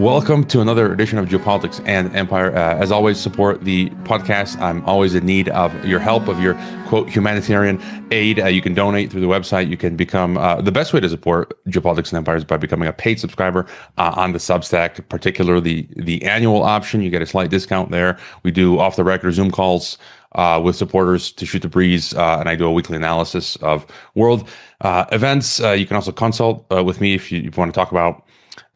Welcome to another edition of Geopolitics and Empire. As always, support the podcast. I'm always in need of your help, of your, quote, humanitarian aid. You can donate through the website. You can become, the best way to support Geopolitics and Empire is by becoming a paid subscriber on the Substack, particularly the annual option. You get a slight discount there. We do off-the-record Zoom calls with supporters to shoot the breeze, and I do a weekly analysis of world events. You can also consult with me if you want to talk about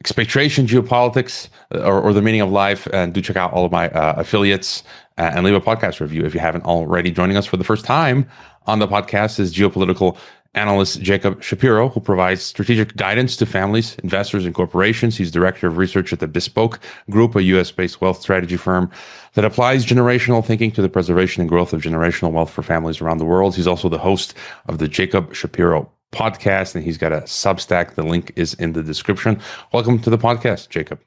expatriation, geopolitics, or the meaning of life, and do check out all of my affiliates and leave a podcast review if you haven't already. Joining us for the first time on the podcast is Geopolitical analyst Jacob Shapiro, who provides strategic guidance to families, investors, and corporations. He's director of research at the Bespoke Group, a US-based wealth strategy firm that applies generational thinking to the preservation and growth of generational wealth for families around the world. He's also the host of the Jacob Shapiro podcast, and he's got a Substack. The link is in the description. Welcome to the podcast, Jacob.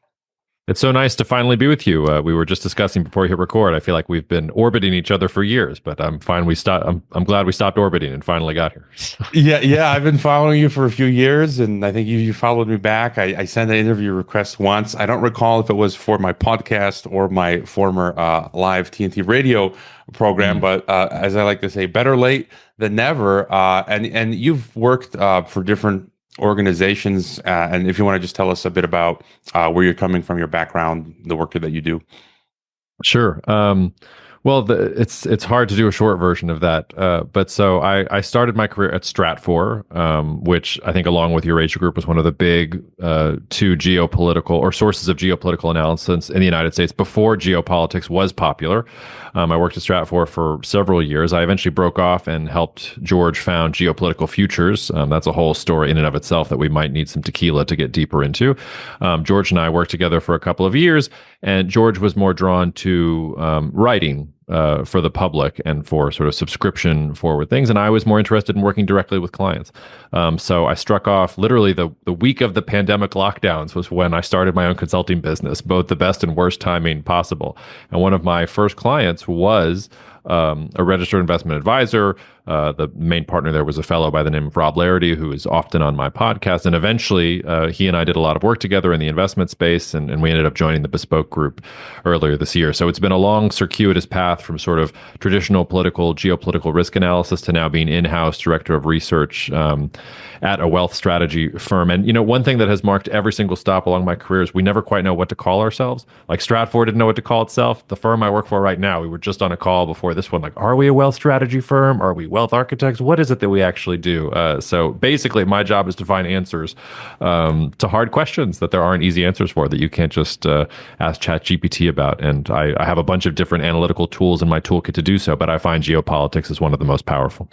It's so nice to finally be with you. We were just discussing before we hit record. I feel like we've been orbiting each other for years, but I'm fine. I'm glad we stopped orbiting and finally got here. Yeah. I've been following you for a few years, and I think you followed me back. I sent an interview request once. I don't recall if it was for my podcast or my former live TNT radio program, but as I like to say, better late than never. And you've worked for different organizations, and if you want to just tell us a bit about where you're coming from, your background, the work that you do. Sure. Well, it's hard to do a short version of that. But so I started my career at Stratfor, which I think along with Eurasia Group was one of the big two geopolitical or sources of geopolitical analysis in the United States before geopolitics was popular. I worked at Stratfor for several years. I eventually broke off and helped George found Geopolitical Futures. That's a whole story in and of itself that we might need some tequila to get deeper into. George and I worked together for a couple of years, and George was more drawn to writing for the public and for sort of subscription forward things. And I was more interested in working directly with clients. So I struck off literally the week of the pandemic lockdowns was when I started my own consulting business, both the best and worst timing possible. And one of my first clients was a registered investment advisor. The main partner there was a fellow by the name of Rob Larity, who is often on my podcast. And eventually, he and I did a lot of work together in the investment space, and we ended up joining the Bespoke Group earlier this year. So it's been a long, circuitous path from sort of traditional geopolitical risk analysis to now being in-house director of research at a wealth strategy firm. And, one thing that has marked every single stop along my career is we never quite know what to call ourselves. Like Stratfor didn't know what to call itself. The firm I work for right now, we were just on a call before this one, like, are we a wealth strategy firm? Are we wealth architects? What is it that we actually do? So basically, my job is to find answers to hard questions that there aren't easy answers for, that you can't just ask ChatGPT about. And I have a bunch of different analytical tools in my toolkit to do so, but I find geopolitics is one of the most powerful.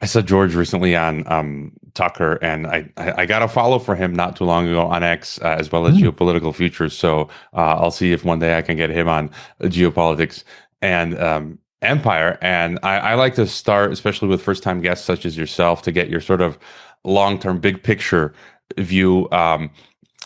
I saw George recently on Tucker, and I got a follow for him not too long ago on X, as well as Geopolitical Futures. So I'll see if one day I can get him on Geopolitics and Empire. And I like to start, especially with first-time guests such as yourself, to get your sort of long-term, big picture view.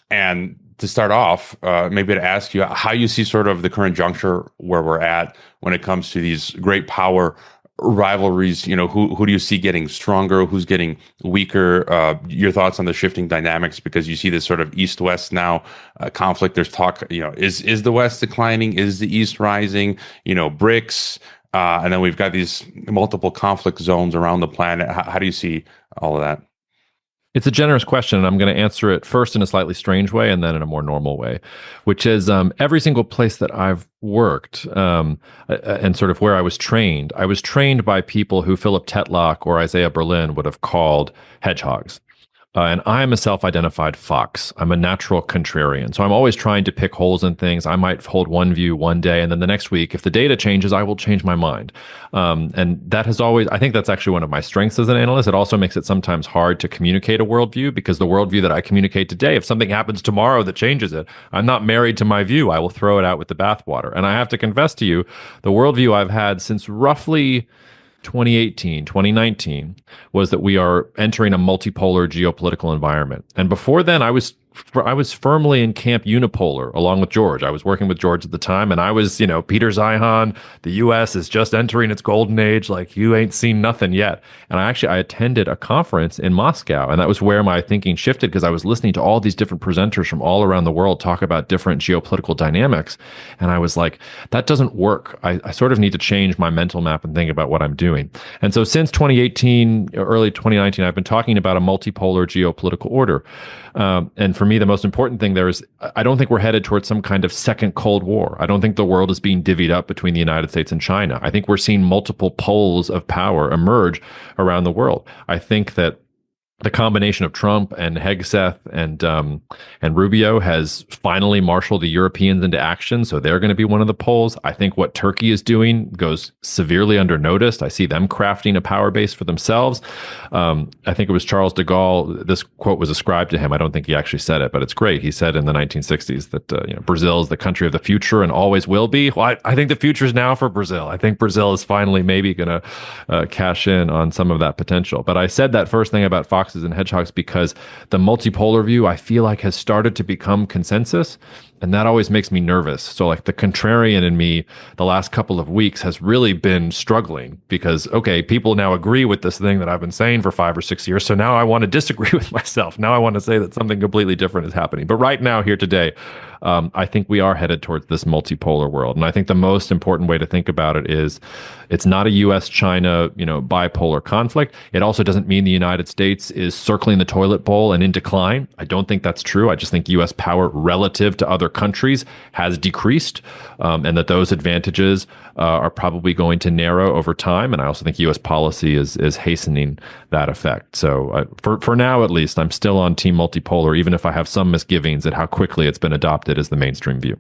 And to start off, maybe to ask you how you see sort of the current juncture where we're at when it comes to these great power rivalries. Who do you see getting stronger? Who's getting weaker? Your thoughts on the shifting dynamics, because you see this sort of East-West now conflict. There's talk, is the West declining? Is the East rising? BRICS. And then we've got these multiple conflict zones around the planet. How do you see all of that? It's a generous question, and I'm going to answer it first in a slightly strange way and then in a more normal way, which is every single place that I've worked and sort of where I was trained by people who Philip Tetlock or Isaiah Berlin would have called hedgehogs. And I'm a self-identified fox. I'm a natural contrarian. So I'm always trying to pick holes in things. I might hold one view one day, and then the next week, if the data changes, I will change my mind. And that has always, I think that's actually one of my strengths as an analyst. It also makes it sometimes hard to communicate a worldview, because the worldview that I communicate today, if something happens tomorrow that changes it, I'm not married to my view. I will throw it out with the bathwater. And I have to confess to you, the worldview I've had since roughly 2018, 2019 was that we are entering a multipolar geopolitical environment. And before then, I was I was firmly in camp unipolar along with George. I was working with George at the time, and I was, Peter Zeihan, the U.S. is just entering its golden age. Like, you ain't seen nothing yet. And I attended a conference in Moscow, and that was where my thinking shifted, because I was listening to all these different presenters from all around the world talk about different geopolitical dynamics. And I was like, that doesn't work. I sort of need to change my mental map and think about what I'm doing. And so since 2018, early 2019, I've been talking about a multipolar geopolitical order. And for me, the most important thing there is, I don't think we're headed towards some kind of second Cold War. I don't think the world is being divvied up between the United States and China. I think we're seeing multiple poles of power emerge around the world. I think that the combination of Trump and Hegseth and Rubio has finally marshaled the Europeans into action, so they're going to be one of the poles. I think what Turkey is doing goes severely undernoticed. I see them crafting a power base for themselves. I think it was Charles de Gaulle. This quote was ascribed to him. I don't think he actually said it, but it's great. He said in the 1960s that Brazil is the country of the future and always will be. Well, I think the future is now for Brazil. I think Brazil is finally maybe going to cash in on some of that potential. But I said that first thing about foxes and hedgehogs because the multipolar view, I feel like, has started to become consensus. And that always makes me nervous. So like the contrarian in me the last couple of weeks has really been struggling because, okay, people now agree with this thing that I've been saying for 5 or 6 years. So now I want to disagree with myself. Now I want to say that something completely different is happening. But right now, here today, I think we are headed towards this multipolar world. And I think the most important way to think about it is it's not a US-China, bipolar conflict. It also doesn't mean the United States is circling the toilet bowl and in decline. I don't think that's true. I just think US power relative to other countries has decreased, and that those advantages are probably going to narrow over time. And I also think US policy is hastening that effect. So for now, at least, I'm still on team multipolar, even if I have some misgivings at how quickly it's been adopted as the mainstream view.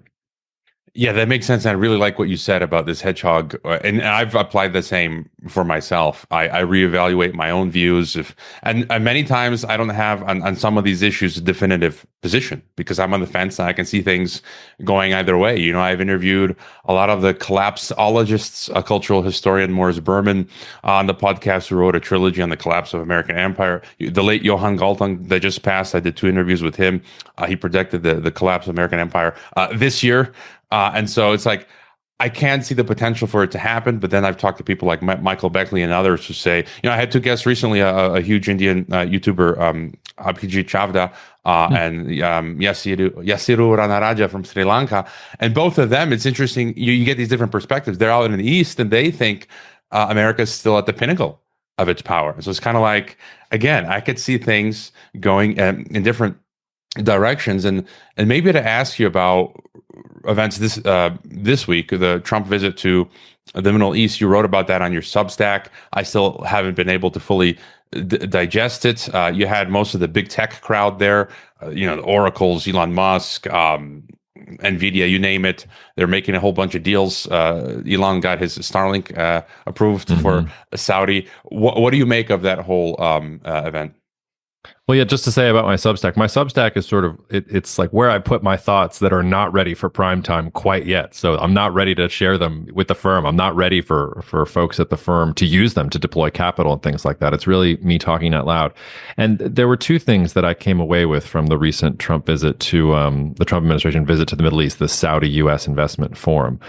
Yeah, that makes sense. And I really like what you said about this hedgehog. And I've applied the same for myself. I reevaluate my own views. And many times I don't have on some of these issues a definitive position because I'm on the fence and I can see things going either way. I've interviewed a lot of the collapseologists, a cultural historian, Morris Berman, on the podcast, who wrote a trilogy on the collapse of American empire. The late Johan Galtung that just passed, I did 2 interviews with him. He predicted the collapse of American empire this year. And so it's like, I can see the potential for it to happen, but then I've talked to people like Michael Beckley and others who say, I had 2 guests recently, a huge Indian YouTuber, Abhijit Chavda, and Yasiru Ranaraja from Sri Lanka. And both of them, it's interesting, you get these different perspectives. They're out in the East and they think America's still at the pinnacle of its power. So it's kind of like, again, I could see things going in different directions. And maybe to ask you about events this week, the Trump visit to the Middle East. You wrote about that on your Substack. I still haven't been able to fully digest it. You had most of the big tech crowd there, the Oracles, Elon Musk, Nvidia, you name it. They're making a whole bunch of deals. Elon got his Starlink approved for Saudi. What do you make of that whole event? Well, yeah, just to say about my Substack is sort of, it's like where I put my thoughts that are not ready for prime time quite yet. So I'm not ready to share them with the firm. I'm not ready for folks at the firm to use them to deploy capital and things like that. It's really me talking out loud. And there were 2 things that I came away with from the recent Trump visit to, the Trump administration visit to the Middle East, the Saudi-US Investment Forum.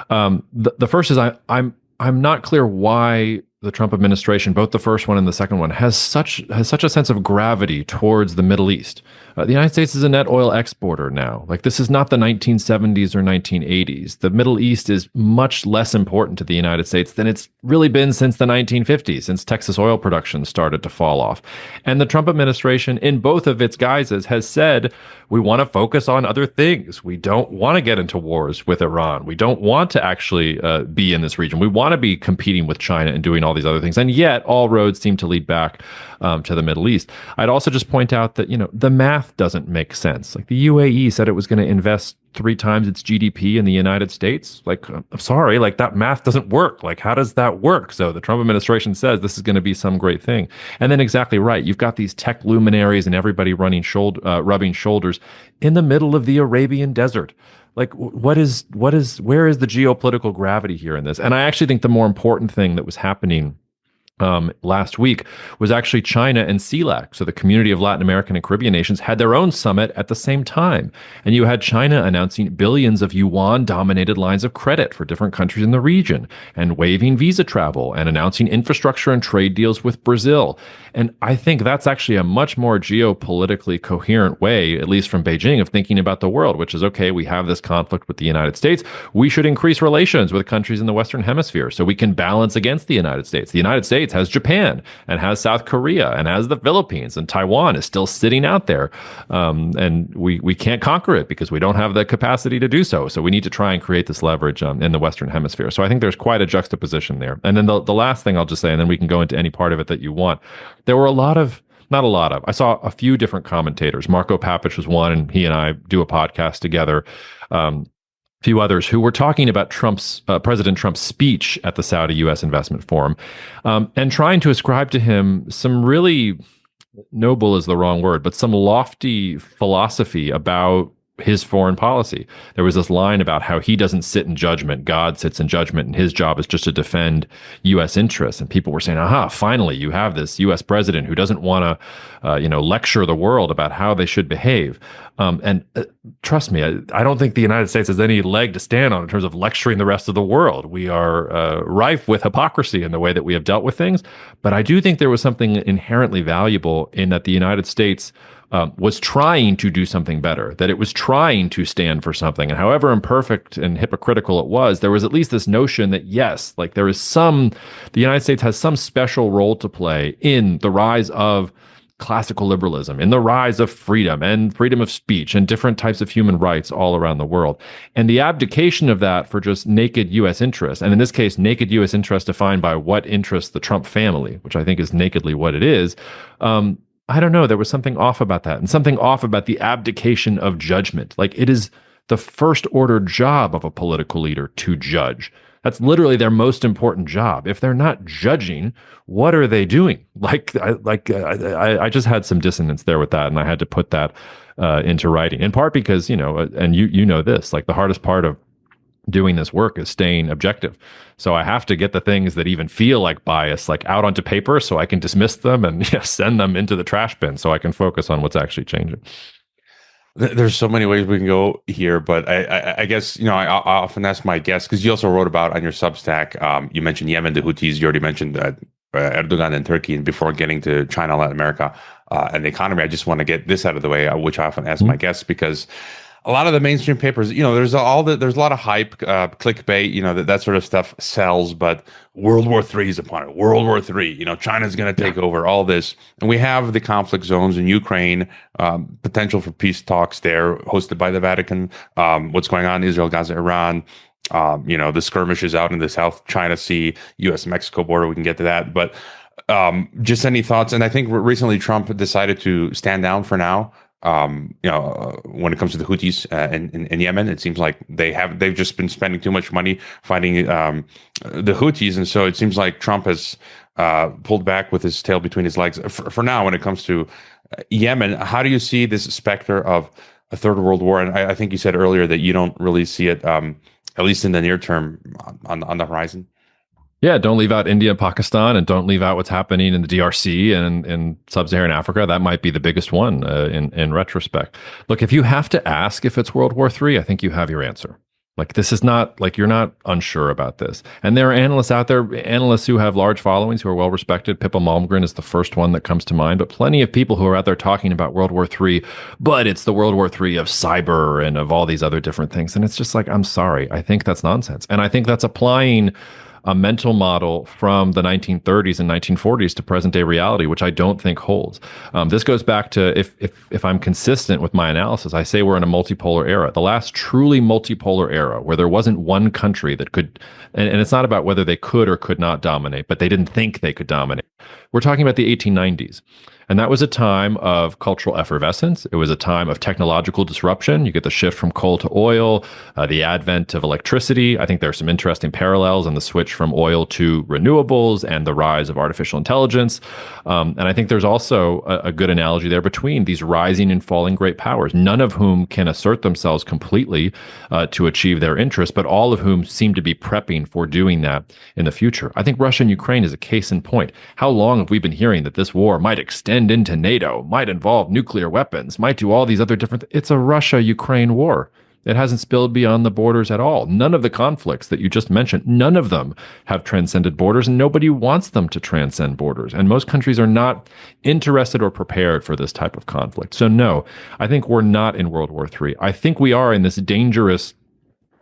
The first is I'm not clear why the Trump administration, both the first one and the second one, has such a sense of gravity towards the Middle East. The United States is a net oil exporter now. Like, this is not the 1970s or 1980s. The Middle East is much less important to the United States than it's really been since the 1950s, since Texas oil production started to fall off. And the Trump administration, in both of its guises, has said, we want to focus on other things. We don't want to get into wars with Iran. We don't want to actually be in this region. We want to be competing with China and doing all these other things. And yet all roads seem to lead back to the Middle East. I'd also just point out that, the math doesn't make sense. Like, the UAE said it was going to invest 3 times its GDP in the United States. Like, I'm sorry, like, that math doesn't work. Like, how does that work? So the Trump administration says this is going to be some great thing. And then exactly right. You've got these tech luminaries and everybody rubbing shoulders in the middle of the Arabian desert. Like, where is the geopolitical gravity here in this? And I actually think the more important thing that was happening last week was actually China and CELAC. So the Community of Latin American and Caribbean Nations had their own summit at the same time. And you had China announcing billions of yuan-dominated lines of credit for different countries in the region and waiving visa travel and announcing infrastructure and trade deals with Brazil. And I think that's actually a much more geopolitically coherent way, at least from Beijing, of thinking about the world, which is, okay, we have this conflict with the United States. We should increase relations with countries in the Western Hemisphere so we can balance against the United States. The United States has Japan and has South Korea and has the Philippines, and Taiwan is still sitting out there. And we can't conquer it because we don't have the capacity to do so. So we need to try and create this leverage in the Western Hemisphere. So I think there's quite a juxtaposition there. And then the last thing I'll just say, and then we can go into any part of it that you want. There were not a lot of, I saw a few different commentators. Marco Papich was one, and he and I do a podcast together. Few others who were talking about President Trump's speech at the Saudi U.S. Investment Forum, and trying to ascribe to him some really noble is the wrong word, but some lofty philosophy about his foreign policy. There was this line about how he doesn't sit in judgment, God sits in judgment, and his job is just to defend U.S. interests. And people were saying, aha, finally, you have this U.S. president who doesn't want to, lecture the world about how they should behave. Trust me, I don't think the United States has any leg to stand on in terms of lecturing the rest of the world. We are rife with hypocrisy in the way that we have dealt with things. But I do think there was something inherently valuable in that the United States was trying to do something better, that it was trying to stand for something. And however imperfect and hypocritical it was, there was at least this notion that, yes, like the United States has some special role to play in the rise of classical liberalism, in the rise of freedom and freedom of speech and different types of human rights all around the world. And the abdication of that for just naked U.S. interests, and in this case, naked U.S. interests defined by what interests the Trump family, which I think is nakedly what it is, I don't know. There was something off about that, and something off about the abdication of judgment. Like, it is the first order job of a political leader to judge. That's literally their most important job. If they're not judging, what are they doing? I just had some dissonance there with that, and I had to put that into writing. In part because, and you know this, like the hardest part of doing this work is staying objective. So I have to get the things that even feel like bias, like out onto paper so I can dismiss them and send them into the trash bin so I can focus on what's actually changing. There's so many ways we can go here, but I guess, I often ask my guests, because you also wrote about on your Substack, you mentioned Yemen, the Houthis, you already mentioned Erdogan and Turkey, and before getting to China, Latin America, and the economy, I just want to get this out of the way, which I often ask my guests, because a lot of the mainstream papers, there's a lot of hype, clickbait, that sort of stuff sells, but World War III is upon it. World War III, China's going to take over all this. And we have the conflict zones in Ukraine, potential for peace talks there hosted by the Vatican, what's going on in Israel, Gaza, Iran, the skirmishes out in the South China Sea, US-Mexico border, we can get to that. But just any thoughts? And I think recently Trump decided to stand down for now. When it comes to the Houthis in Yemen, it seems like they've just been spending too much money fighting the Houthis, and so it seems like Trump has pulled back with his tail between his legs for now. When it comes to Yemen, how do you see this specter of a third world war? And I think you said earlier that you don't really see it, at least in the near term, on the horizon. Yeah, don't leave out India and Pakistan, and don't leave out what's happening in the DRC and in sub-Saharan Africa. That might be the biggest one in retrospect. Look, if you have to ask if it's World War III, I think you have your answer. Like, this is not, like, you're not unsure about this. And there are analysts out there, analysts who have large followings, who are well respected. Pippa Malmgren is the first one that comes to mind, but plenty of people who are out there talking about World War III, but it's the World War III of cyber and of all these other different things. And it's just like, I'm sorry, I think that's nonsense. And I think that's applying a mental model from the 1930s and 1940s to present day reality, which I don't think holds. This goes back to, if I'm consistent with my analysis, I say we're in a multipolar era. The last truly multipolar era where there wasn't one country that could, and it's not about whether they could or could not dominate, but they didn't think they could dominate. We're talking about the 1890s. And that was a time of cultural effervescence. It was a time of technological disruption. You get the shift from coal to oil, the advent of electricity. I think there are some interesting parallels in the switch from oil to renewables and the rise of artificial intelligence. And I think there's also a good analogy there between these rising and falling great powers, none of whom can assert themselves completely to achieve their interests, but all of whom seem to be prepping for doing that in the future. I think Russia and Ukraine is a case in point. How long have we been hearing that this war might extend into NATO, might involve nuclear weapons, might do all these other different It's a Russia-Ukraine war. It hasn't spilled beyond the borders at all. None of the conflicts that you just mentioned, none of them have transcended borders, and nobody wants them to transcend borders. And most countries are not interested or prepared for this type of conflict. So no, I think we're not in World War III. I think we are in this dangerous,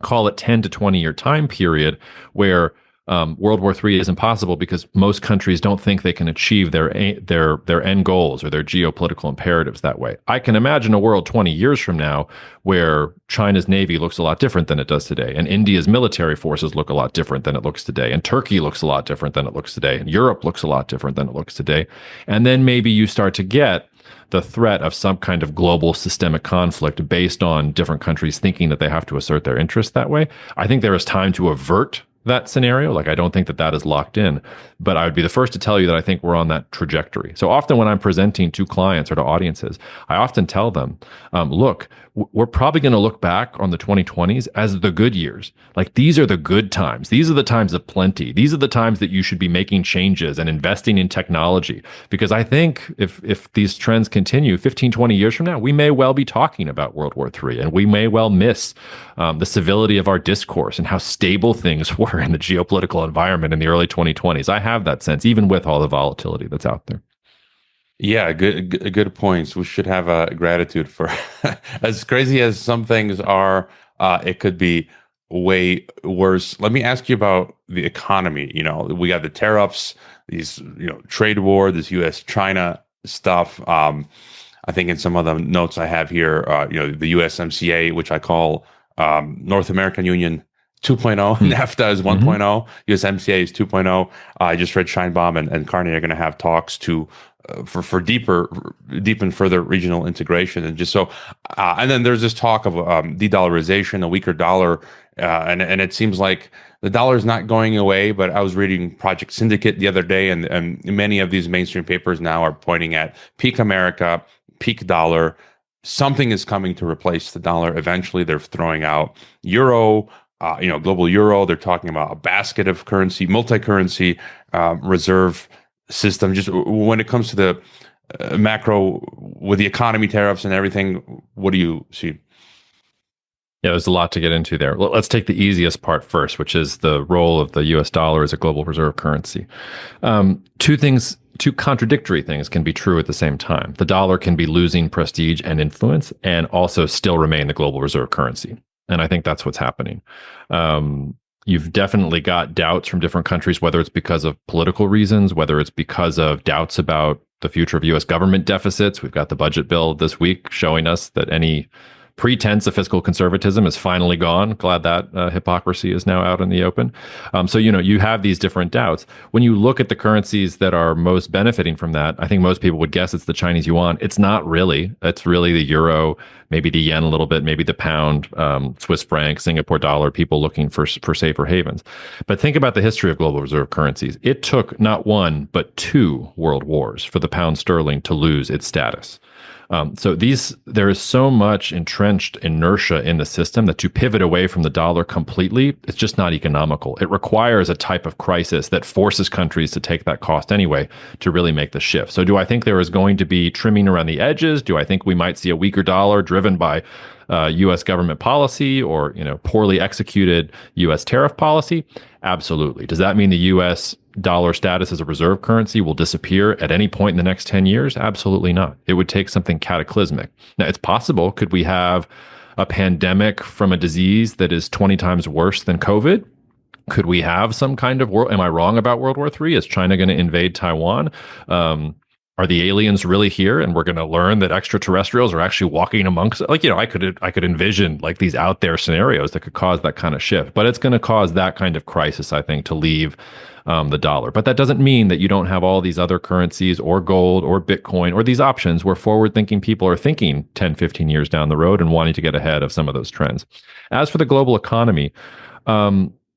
call it 10 to 20 year time period where World War III is impossible because most countries don't think they can achieve their end goals or their geopolitical imperatives that way. I can imagine a world 20 years from now where China's navy looks a lot different than it does today, and India's military forces look a lot different than it looks today, and Turkey looks a lot different than it looks today, and Europe looks a lot different than it looks today. And then maybe you start to get the threat of some kind of global systemic conflict based on different countries thinking that they have to assert their interests that way. I think there is time to avert that scenario. Like, I don't think that that is locked in, but I would be the first to tell you that I think we're on that trajectory. So often when I'm presenting to clients or to audiences, I often tell them, look, we're probably going to look back on the 2020s as the good years. Like, these are the good times. These are the times of plenty. These are the times that you should be making changes and investing in technology. Because I think if these trends continue 15, 20 years from now, we may well be talking about World War III, and we may well miss the civility of our discourse and how stable things were in the geopolitical environment in the early 2020s. I have that sense, even with all the volatility that's out there. Yeah, good points. We should have gratitude for as crazy as some things are. It could be way worse. Let me ask you about the economy. You know, we got the tariffs, these trade war, this U.S.-China stuff. I think in some of the notes I have here, the USMCA, which I call North American Union 2.0, NAFTA is 1.0, USMCA is 2.0. I just read Scheinbaum and Carney are going to have talks to for deep and further regional integration, and just so and then there's this talk of de-dollarization, a weaker dollar, and it seems like the dollar is not going away. But I was reading Project Syndicate the other day, and many of these mainstream papers now are pointing at peak America, peak dollar. Something is coming to replace the dollar. Eventually, they're throwing out euro. Global euro. They're talking about a basket of currency, multi-currency reserve system. Just when it comes to the macro with the economy, tariffs, and everything, what do you see? Yeah, there's a lot to get into there. Let's take the easiest part first, which is the role of the U.S. dollar as a global reserve currency. Two contradictory things can be true at the same time. The dollar can be losing prestige and influence and also still remain the global reserve currency. And I think that's what's happening. You've definitely got doubts from different countries, whether it's because of political reasons, whether it's because of doubts about the future of U.S. government deficits. We've got the budget bill this week showing us that any pretense of fiscal conservatism is finally gone. Glad that hypocrisy is now out in the open. So, you have these different doubts. When you look at the currencies that are most benefiting from that, I think most people would guess it's the Chinese yuan. It's not really. It's really the euro, maybe the yen a little bit, maybe the pound, Swiss franc, Singapore dollar, people looking for safer havens. But think about the history of global reserve currencies. It took not one, but two world wars for the pound sterling to lose its status. So there is so much entrenched inertia in the system that to pivot away from the dollar completely, it's just not economical. It requires a type of crisis that forces countries to take that cost anyway to really make the shift. So do I think there is going to be trimming around the edges? Do I think we might see a weaker dollar driven by U.S. government policy or poorly executed U.S. tariff policy? Absolutely. Does that mean the U.S. dollar status as a reserve currency will disappear at any point in the next 10 years? Absolutely not. It would take something cataclysmic. Now, it's possible. Could we have a pandemic from a disease that is 20 times worse than COVID? Could we have some kind of world? Am I wrong about World War III? Is China going to invade Taiwan? are the aliens really here? And we're going to learn that extraterrestrials are actually walking amongst, like, I could envision like these out there scenarios that could cause that kind of shift, but it's going to cause that kind of crisis, I think, to leave the dollar. But that doesn't mean that you don't have all these other currencies or gold or Bitcoin or these options where forward thinking people are thinking 10, 15 years down the road and wanting to get ahead of some of those trends. As for the global economy,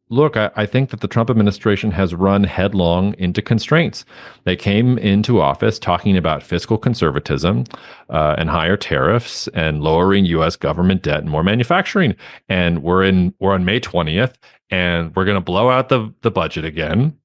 look, I think that the Trump administration has run headlong into constraints. They came into office talking about fiscal conservatism and higher tariffs and lowering U.S. government debt and more manufacturing. And we're on May 20th, and we're going to blow out the budget again.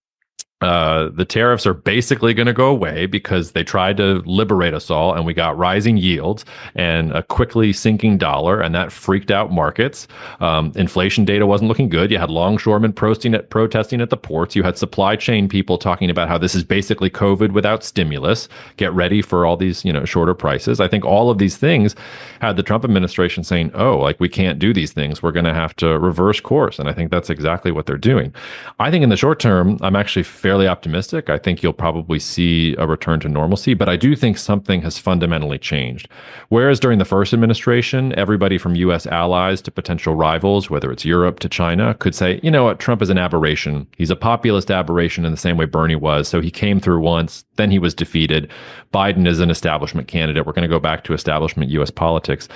The tariffs are basically going to go away because they tried to liberate us all, and we got rising yields and a quickly sinking dollar, and that freaked out markets. Inflation data wasn't looking good. You had longshoremen protesting at the ports. You had supply chain people talking about how this is basically COVID without stimulus. Get ready for all these, shorter prices. I think all of these things had the Trump administration saying, "Oh, like we can't do these things. We're going to have to reverse course." And I think that's exactly what they're doing. I think in the short term, I'm actually fairly optimistic. I think you'll probably see a return to normalcy, but I do think something has fundamentally changed. Whereas during the first administration, everybody from U.S. allies to potential rivals, whether it's Europe to China, could say, you know what, Trump is an aberration. He's a populist aberration in the same way Bernie was. So he came through once, then he was defeated. Biden is an establishment candidate. We're going to go back to establishment U.S. politics.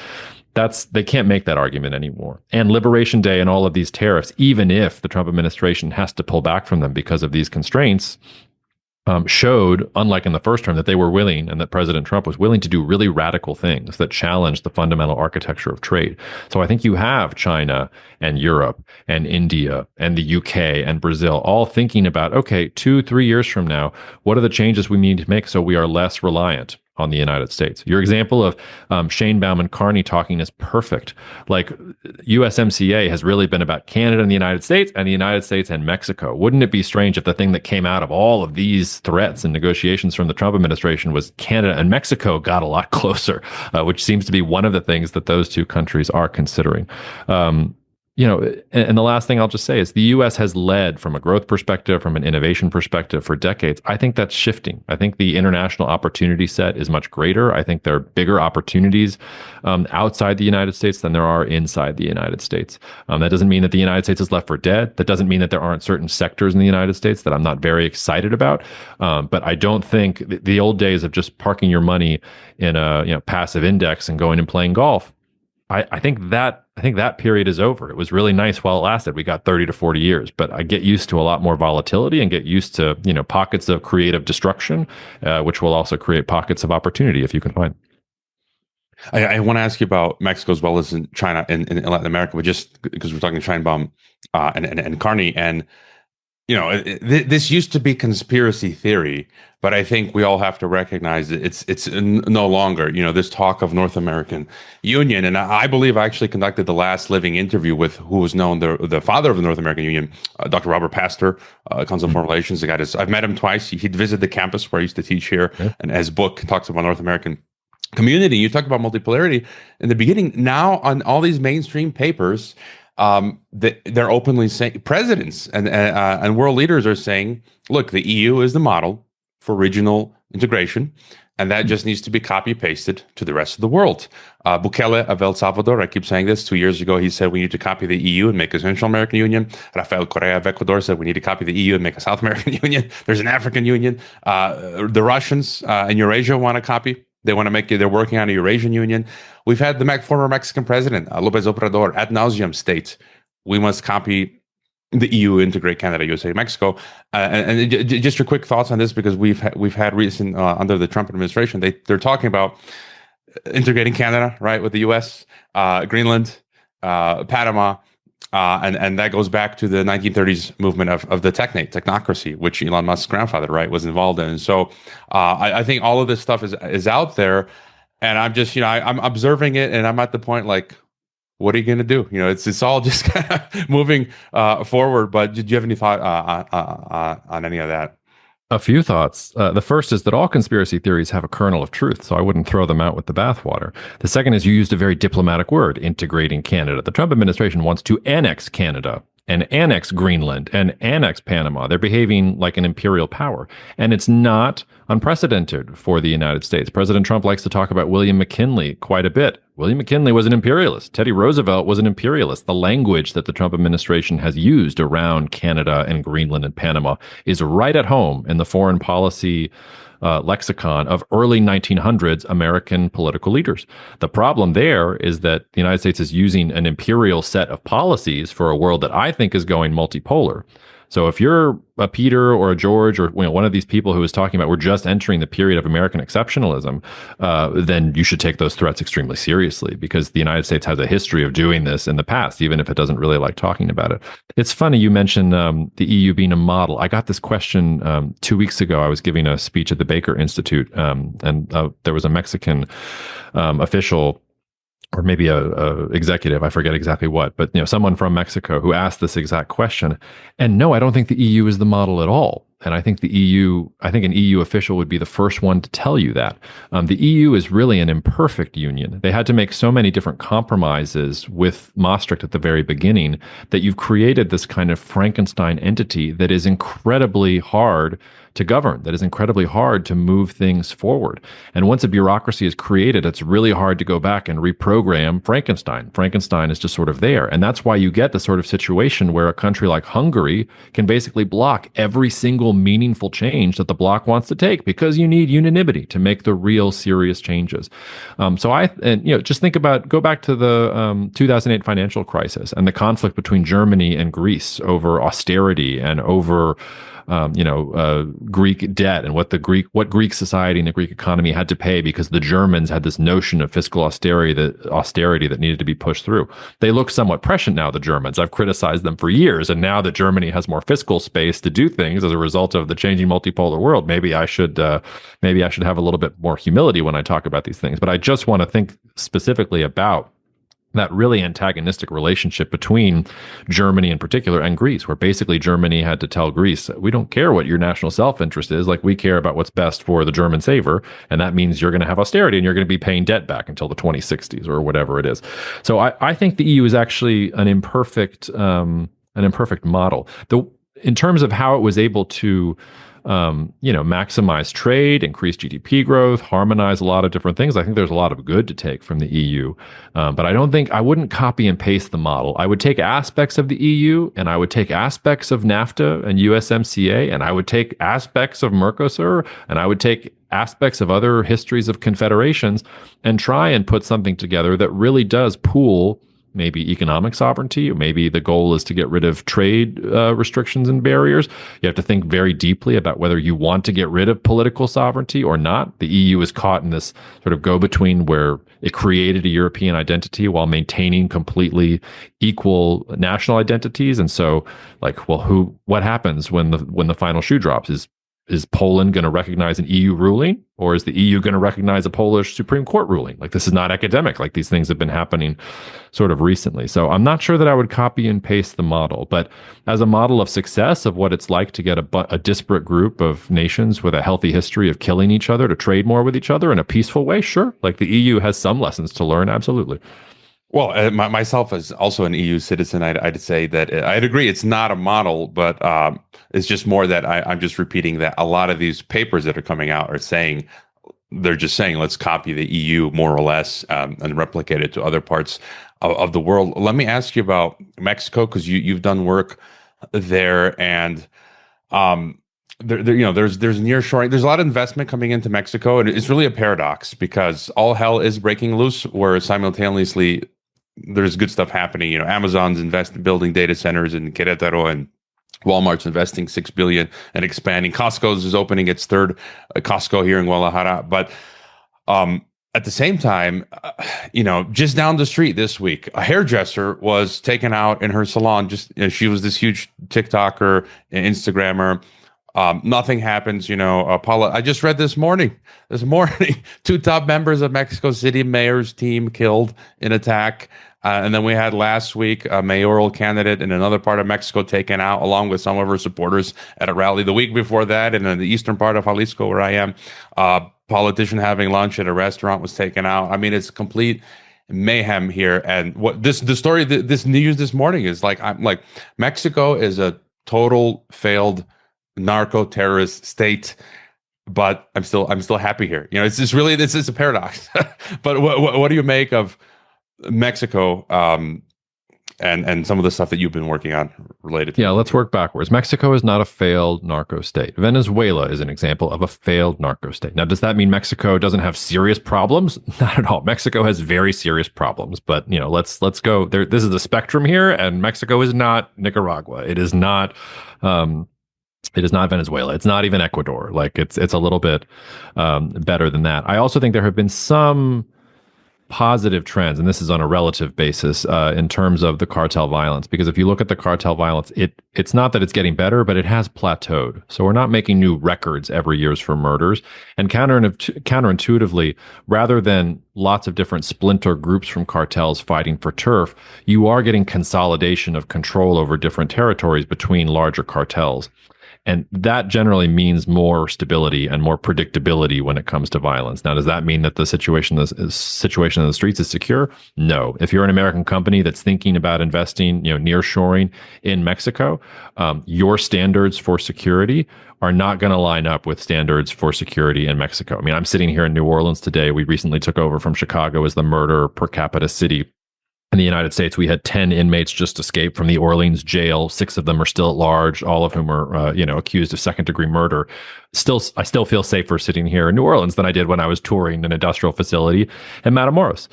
They can't make that argument anymore. And Liberation Day and all of these tariffs, even if the Trump administration has to pull back from them because of these constraints, showed, unlike in the first term, that they were willing, and that President Trump was willing to do really radical things that challenged the fundamental architecture of trade. So I think you have China and Europe and India and the UK and Brazil all thinking about, okay, 2-3 years from now, what are the changes we need to make so we are less reliant on the United States? Your example of Shane Bauman Carney talking is perfect. Like, USMCA has really been about Canada and the United States and Mexico. Wouldn't it be strange if the thing that came out of all of these threats and negotiations from the Trump administration was Canada and Mexico got a lot closer, which seems to be one of the things that those two countries are considering. And the last thing I'll just say is the U.S. has led from a growth perspective, from an innovation perspective for decades. I think that's shifting. I think the international opportunity set is much greater. I think there are bigger opportunities outside the United States than there are inside the United States. That doesn't mean that the United States is left for dead. That doesn't mean that there aren't certain sectors in the United States that I'm not very excited about. But I don't think the old days of just parking your money in a passive index and going and playing golf, I think that period is over. It was really nice while it lasted. We got 30 to 40 years, but I get used to a lot more volatility and get used to, pockets of creative destruction, which will also create pockets of opportunity if you can find. I want to ask you about Mexico as well as in China and in Latin America, but just because we're talking Scheinbaum and Carney, and this used to be conspiracy theory, but I think we all have to recognize that it's no longer, this talk of North American Union. And I believe I actually conducted the last living interview with who was known the father of the North American Union, Dr. Robert Pastor, Council of Foreign Relations. The guy I've met him twice. He'd visited the campus where I used to teach here, and his book talks about North American community. You talk about multipolarity in the beginning. Now on all these mainstream papers, they're openly saying, presidents and world leaders are saying, look, the EU is the model for regional integration, and that just needs to be copy pasted to the rest of the world. Bukele of El Salvador, I keep saying this, 2 years ago, he said we need to copy the EU and make a Central American Union. Rafael Correa of Ecuador said we need to copy the EU and make a South American Union. There's an African Union. The Russians in Eurasia want to copy. They want to make it. They're working on a Eurasian Union. We've had the former Mexican president, López Obrador, ad nauseum state, we must copy the EU, integrate Canada, USA, Mexico. And just your quick thoughts on this, because we've had recent under the Trump administration, they're talking about integrating Canada, right, with the US, Greenland, Panama. And that goes back to the 1930s movement of the technocracy, which Elon Musk's grandfather, right, was involved in. And so I think all of this stuff is out there, and I'm just, I'm observing it, and I'm at the point like, what are you going to do? It's all just kind of moving forward. But did you have any thought on any of that? A few thoughts. The first is that all conspiracy theories have a kernel of truth, so I wouldn't throw them out with the bathwater. The second is you used a very diplomatic word, integrating Canada. The Trump administration wants to annex Canada and annex Greenland and annex Panama. They're behaving like an imperial power. And it's not unprecedented for the United States. President Trump likes to talk about William McKinley quite a bit. William McKinley was an imperialist. Teddy Roosevelt was an imperialist. The language that the Trump administration has used around Canada and Greenland and Panama is right at home in the foreign policy lexicon of early 1900s American political leaders. The problem there is that the United States is using an imperial set of policies for a world that I think is going multipolar. So if you're a Peter or a George or one of these people who is talking about we're just entering the period of American exceptionalism, then you should take those threats extremely seriously, because the United States has a history of doing this in the past, even if it doesn't really like talking about it. It's funny you mentioned the EU being a model. I got this question 2 weeks ago. I was giving a speech at the Baker Institute, and there was a Mexican official, or maybe a executive, I forget exactly what, but someone from Mexico who asked this exact question. And no, I don't think the EU is the model at all. And I think an EU official would be the first one to tell you that. The EU is really an imperfect union. They had to make so many different compromises with Maastricht at the very beginning that you've created this kind of Frankenstein entity that is incredibly hard to govern, that is incredibly hard to move things forward. And once a bureaucracy is created, it's really hard to go back and reprogram Frankenstein. Frankenstein is just sort of there. And that's why you get the sort of situation where a country like Hungary can basically block every single meaningful change that the bloc wants to take, because you need unanimity to make the real serious changes. Just think about, go back to the 2008 financial crisis and the conflict between Germany and Greece over austerity and over Greek debt and what Greek society and the Greek economy had to pay because the Germans had this notion of fiscal austerity that needed to be pushed through. They look somewhat prescient now, the Germans. I've criticized them for years, and now that Germany has more fiscal space to do things as a result of the changing multipolar world, maybe I should have a little bit more humility when I talk about these things. But I just want to think specifically about that really antagonistic relationship between Germany in particular and Greece, where basically Germany had to tell Greece, we don't care what your national self-interest is, like we care about what's best for the German saver, and that means you're going to have austerity and you're going to be paying debt back until the 2060s or whatever it is. So I think the EU is actually an imperfect model. In terms of how it was able to maximize trade, increase GDP growth, harmonize a lot of different things. I think there's a lot of good to take from the EU, but I wouldn't copy and paste the model. I would take aspects of the EU, and I would take aspects of NAFTA and USMCA, and I would take aspects of Mercosur, and I would take aspects of other histories of confederations and try and put something together that really does pool maybe economic sovereignty, or maybe the goal is to get rid of trade restrictions and barriers. You have to think very deeply about whether you want to get rid of political sovereignty or not. The EU is caught in this sort of go-between where it created a European identity while maintaining completely equal national identities. And so, what happens when the final shoe drops? Is Poland going to recognize an EU ruling, or is the EU going to recognize a Polish Supreme Court ruling? This is not academic. These things have been happening sort of recently. So I'm not sure that I would copy and paste the model, but as a model of success of what it's like to get a disparate group of nations with a healthy history of killing each other to trade more with each other in a peaceful way, sure. The EU has some lessons to learn, absolutely. Well, myself as also an EU citizen, I'd say that I'd agree it's not a model, but it's just more that I'm just repeating that a lot of these papers that are coming out are saying, they're just saying, let's copy the EU more or less and replicate it to other parts of the world. Let me ask you about Mexico, because you've done work there, and there's nearshoring. There's a lot of investment coming into Mexico, and it's really a paradox because all hell is breaking loose, where simultaneously there's good stuff happening. Amazon's building data centers in Querétaro, and Walmart's investing $6 billion and expanding. Costco's is opening its third Costco here in Guadalajara. But at the same time, just down the street this week, a hairdresser was taken out in her salon. She was this huge TikToker, Instagrammer. Nothing happens, Paula. I just read this morning, 2 top members of Mexico City mayor's team killed in attack. And then we had last week a mayoral candidate in another part of Mexico taken out, along with some of her supporters at a rally. The week before that, in the eastern part of Jalisco, where I am, a politician having lunch at a restaurant was taken out. I mean, it's complete mayhem here. And what the story, this news this morning is like, I'm like, Mexico is a total failed narco terrorist state, but I'm still happy here. You know, it's just really, this is a paradox. But what do you make of Mexico, and some of the stuff that you've been working on related to? Yeah, let's work backwards. Mexico is not a failed narco state. Venezuela is an example of a failed narco state. Now, does that mean Mexico doesn't have serious problems? Not at all. Mexico has very serious problems, but you know, let's go there. This is a spectrum here, and Mexico is not Nicaragua. It is not Venezuela. It's not even Ecuador. Like it's a little bit better than that. I also think there have been some positive trends, and this is on a relative basis in terms of the cartel violence. Because if you look at the cartel violence, it's not that it's getting better, but it has plateaued. So we're not making new records every year for murders. And counterintuitively, rather than lots of different splinter groups from cartels fighting for turf, you are getting consolidation of control over different territories between larger cartels. And that generally means more stability and more predictability when it comes to violence. Now, does that mean that the situation in the streets is secure? No. If you're an American company that's thinking about investing, nearshoring in Mexico, your standards for security are not going to line up with standards for security in Mexico. I mean, I'm sitting here in New Orleans today. We recently took over from Chicago as the murder per capita city. In the United States, we had 10 inmates just escape from the Orleans jail. 6 of them are still at large, all of whom are, accused of second-degree murder. I still feel safer sitting here in New Orleans than I did when I was touring an industrial facility in Matamoros.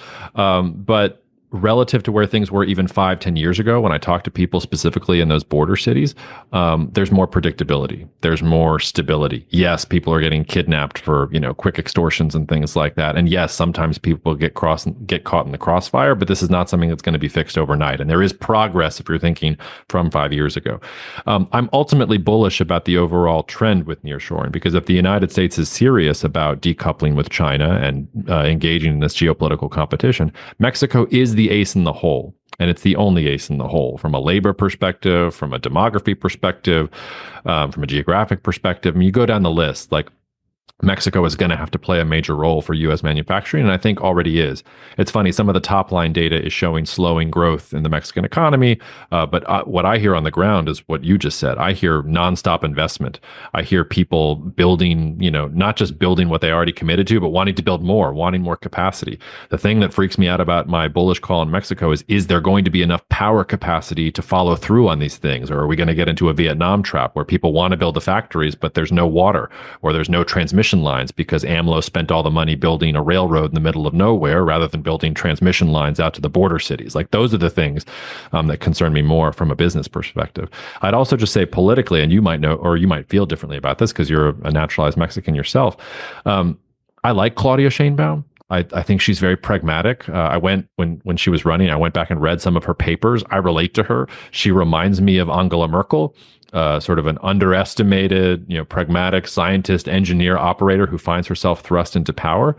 But relative to where things were even 5-10 years ago, when I talked to people specifically in those border cities, there's more predictability. There's more stability. Yes, people are getting kidnapped for, quick extortions and things like that. And yes, sometimes people get caught in the crossfire, but this is not something that's going to be fixed overnight. And there is progress if you're thinking from 5 years ago. I'm ultimately bullish about the overall trend with nearshoring, because if the United States is serious about decoupling with China and engaging in this geopolitical competition, Mexico is the ace in the hole. And it's the only ace in the hole from a labor perspective, from a demography perspective, from a geographic perspective. I mean, you go down the list, like Mexico is going to have to play a major role for U.S. manufacturing, and I think already is. It's funny, some of the top line data is showing slowing growth in the Mexican economy, but what I hear on the ground is what you just said. I hear nonstop investment. I hear people building, not just building what they already committed to, but wanting to build more, wanting more capacity. The thing that freaks me out about my bullish call in Mexico is there going to be enough power capacity to follow through on these things? Or are we going to get into a Vietnam trap where people want to build the factories, but there's no water or there's no transmission lines because AMLO spent all the money building a railroad in the middle of nowhere rather than building transmission lines out to the border cities? Like, those are the things that concern me more from a business perspective. I'd also just say politically, and you might know, or you might feel differently about this because you're a naturalized Mexican yourself. I like Claudia Sheinbaum. I think she's very pragmatic. I went when she was running, I went back and read some of her papers. I relate to her. She reminds me of Angela Merkel. Sort of an underestimated, pragmatic scientist, engineer, operator who finds herself thrust into power.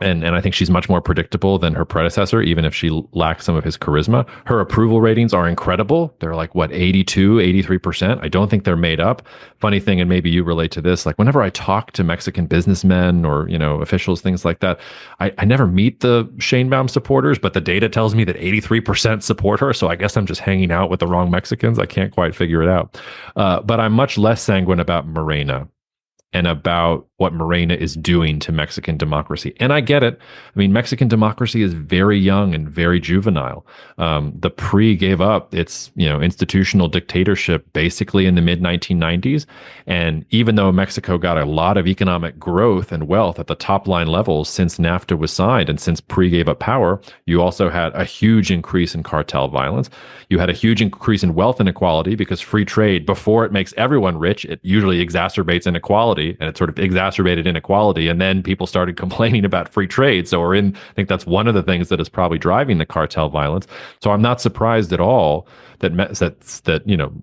And I think she's much more predictable than her predecessor, even if she lacks some of his charisma. Her approval ratings are incredible. They're like, 82, 83%. I don't think they're made up. Funny thing, and maybe you relate to this, like whenever I talk to Mexican businessmen or, officials, things like that, I never meet the Sheinbaum supporters, but the data tells me that 83% support her. So I guess I'm just hanging out with the wrong Mexicans. I can't quite figure it out. But I'm much less sanguine about Morena and about what Morena is doing to Mexican democracy. And I get it. I mean, Mexican democracy is very young and very juvenile. The PRI gave up its, institutional dictatorship basically in the mid-1990s. And even though Mexico got a lot of economic growth and wealth at the top line levels since NAFTA was signed and since PRI gave up power, you also had a huge increase in cartel violence. You had a huge increase in wealth inequality because free trade, before it makes everyone rich, it usually exacerbates inequality, and it sort of exacerbated inequality. And then people started complaining about free trade. So I think that's one of the things that is probably driving the cartel violence. So I'm not surprised at all that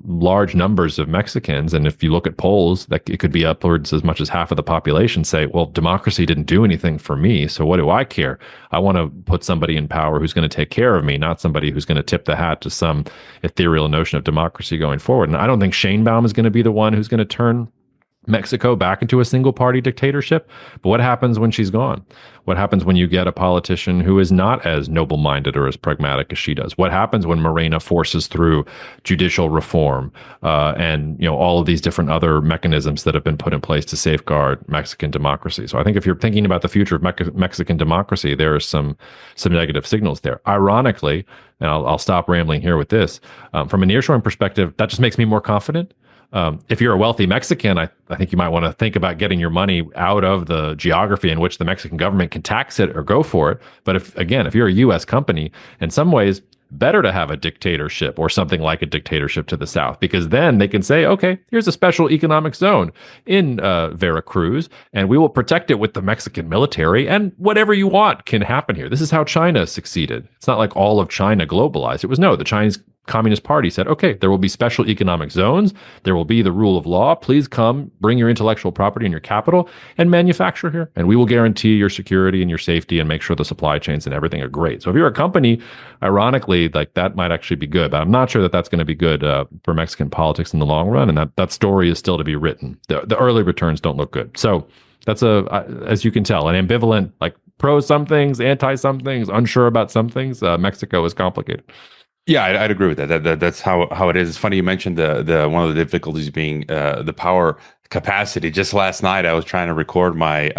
large numbers of Mexicans, and if you look at polls, that it could be upwards as much as half of the population, say, well, democracy didn't do anything for me, so what do I care? I want to put somebody in power who's going to take care of me, not somebody who's going to tip the hat to some ethereal notion of democracy going forward. And I don't think Sheinbaum is going to be the one who's going to turn Mexico back into a single party dictatorship. But what happens when she's gone? What happens when you get a politician who is not as noble minded or as pragmatic as she does? What happens when Morena forces through judicial reform and all of these different other mechanisms that have been put in place to safeguard Mexican democracy? So I think if you're thinking about the future of Mexican democracy, there are some negative signals there. Ironically, and I'll stop rambling here with this, from a nearshoring perspective, that just makes me more confident. If you're a wealthy Mexican, I think you might want to think about getting your money out of the geography in which the Mexican government can tax it or go for it. But if you're a U.S. company, in some ways, better to have a dictatorship or something like a dictatorship to the south, because then they can say, okay, here's a special economic zone in Veracruz, and we will protect it with the Mexican military, and whatever you want can happen here. This is how China succeeded. It's not like all of China globalized. It was the Chinese Communist Party said, okay, there will be special economic zones. There will be the rule of law. Please come, bring your intellectual property and your capital and manufacture here. And we will guarantee your security and your safety and make sure the supply chains and everything are great. So if you're a company, ironically, like that might actually be good. But I'm not sure that that's going to be good for Mexican politics in the long run. And that story is still to be written. The early returns don't look good. So that's as you can tell, an ambivalent, like pro some things, anti some things, unsure about some things. Mexico is complicated. Yeah, I'd agree with that. That's how it is. It's funny you mentioned the one of the difficulties being the power capacity. Just last night, I was trying to record my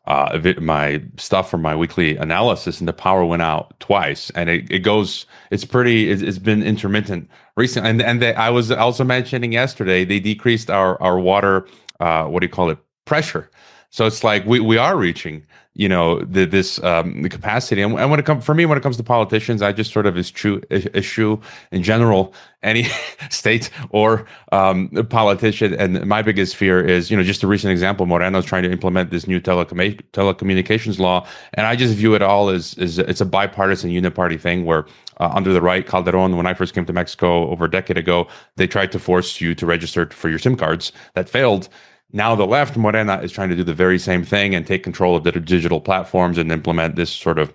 my stuff for my weekly analysis, and the power went out twice. And it's been intermittent recently. And I was also mentioning yesterday they decreased our water what do you call it, pressure. So it's like we are reaching the capacity. And when it comes to politicians, I just sort of eschew in general any state or politician. And my biggest fear is, just a recent example, Moreno is trying to implement this new telecommunications law. And I just view it all as it's a bipartisan uniparty thing where under the right, Calderon, when I first came to Mexico over a decade ago, they tried to force you to register for your SIM cards. That failed. Now the left, Morena, is trying to do the very same thing and take control of the digital platforms and implement this sort of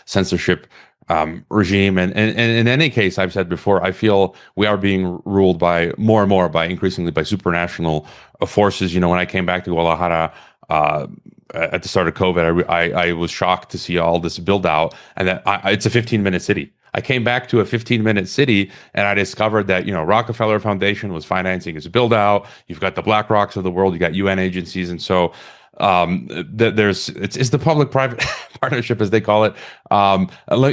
censorship regime. And in any case, I've said before, I feel we are being ruled by more and more increasingly by supranational forces. When I came back to Guadalajara at the start of COVID, I was shocked to see all this build out, and that it's a 15-minute city. I came back to a 15-minute city, and I discovered that Rockefeller Foundation was financing its build out. You've got the BlackRocks of the world, you got UN agencies, and so it's the public-private partnership, as they call it.